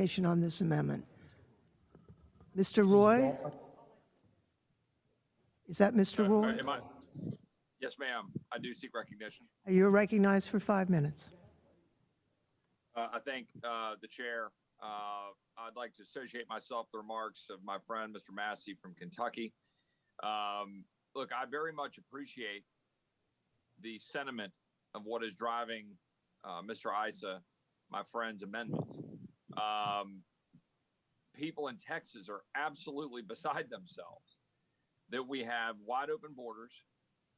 clarification on this amendment. Mr. Roy? Is that Mr. Roy? Yes, ma'am. I do seek recognition. You're recognized for 5 minutes. I thank the chair. I'd like to associate myself with the remarks of my friend, Mr. Massey from Kentucky. Look, I very much appreciate the sentiment of what is driving Mr. Issa, my friend's amendment. People in Texas are absolutely beside themselves that we have wide open borders,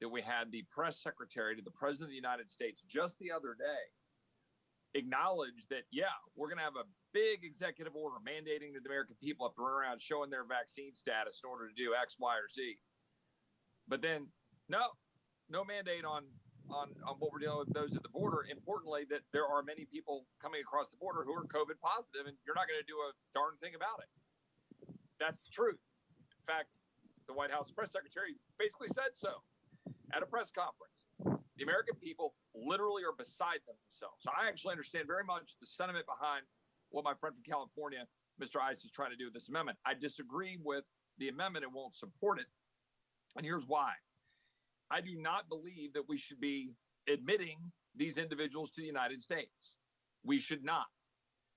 that we had the press secretary to the President of the United States just the other day acknowledge that, yeah, we're going to have a big executive order mandating that the American people have to run around showing their vaccine status in order to do X, Y, or Z. But then, no mandate on what we're dealing with those at the border. Importantly, that there are many people coming across the border who are COVID positive, and you're not going to do a darn thing about it. That's the truth. In fact, the White House press secretary basically said so at a press conference. The American people literally are beside themselves. So I actually understand very much the sentiment behind what my friend from California, Mr. Ice, is trying to do with this amendment. I disagree with the amendment and won't support it. And here's why. I do not believe that we should be admitting these individuals to the United States. We should not.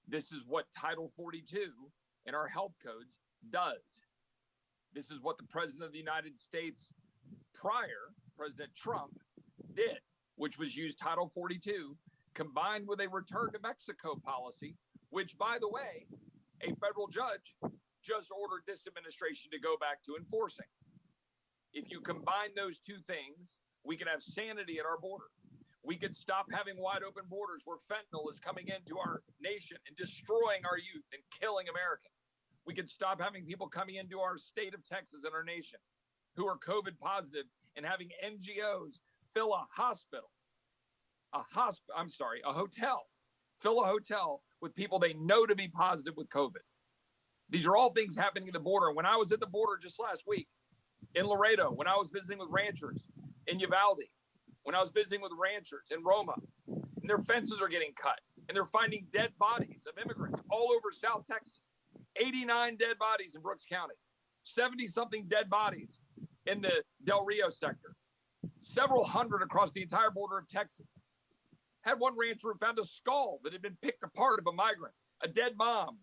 This is what Title 42 in our health codes does. This is what the President of the United States prior, President Trump, did, which was use Title 42 combined with a return to Mexico policy, which, by the way, a federal judge just ordered this administration to go back to enforcing. If you combine those two things, we can have sanity at our border. We could stop having wide open borders where fentanyl is coming into our nation and destroying our youth and killing Americans. We could stop having people coming into our state of Texas and our nation who are COVID positive and having NGOs fill a hotel, fill a hotel with people they know to be positive with COVID. These are all things happening at the border. When I was at the border just last week in Laredo, when I was visiting with ranchers in Uvalde, when I was visiting with ranchers in Roma, and their fences are getting cut, and they're finding dead bodies of immigrants all over South Texas. 89 dead bodies in Brooks County, 70-something dead bodies in the Del Rio sector, several hundred across the entire border of Texas. Had one rancher who found a skull that had been picked apart of a migrant, a dead mom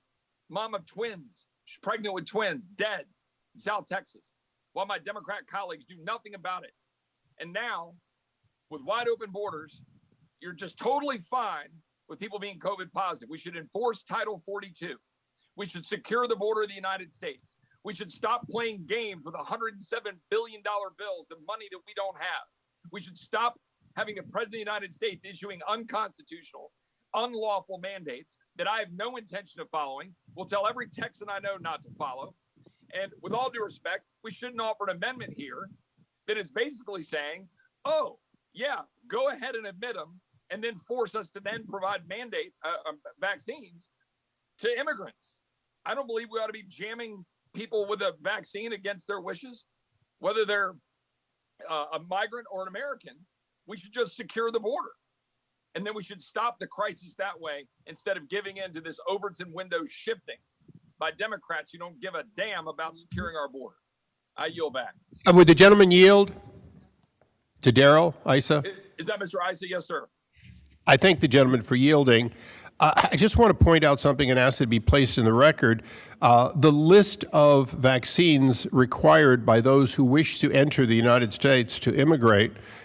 of twins, she's pregnant with twins, dead in South Texas, while my Democrat colleagues do nothing about it. And now, with wide open borders, you're just totally fine with people being COVID positive. We should enforce Title 42. We should secure the border of the United States. We should stop playing games with $107 billion bills, the money that we don't have. We should stop having the President of the United States issuing unconstitutional, unlawful mandates that I have no intention of following. We'll tell every Texan I know not to follow. And with all due respect, we shouldn't offer an amendment here that is basically saying, oh, yeah, go ahead and admit them and then force us to then provide vaccines to immigrants. I don't believe we ought to be jamming people with a vaccine against their wishes, whether they're a migrant or an American. We should just secure the border. And then we should stop the crisis that way instead of giving in to this Overton window shifting by Democrats who don't give a damn about securing our border. I yield back. Would the gentleman yield to Darrell Issa? Is that Mr. Issa? Yes, sir. I thank the gentleman for yielding. I just want to point out something and ask it to be placed in the record. The list of vaccines required by those who wish to enter the United States to immigrate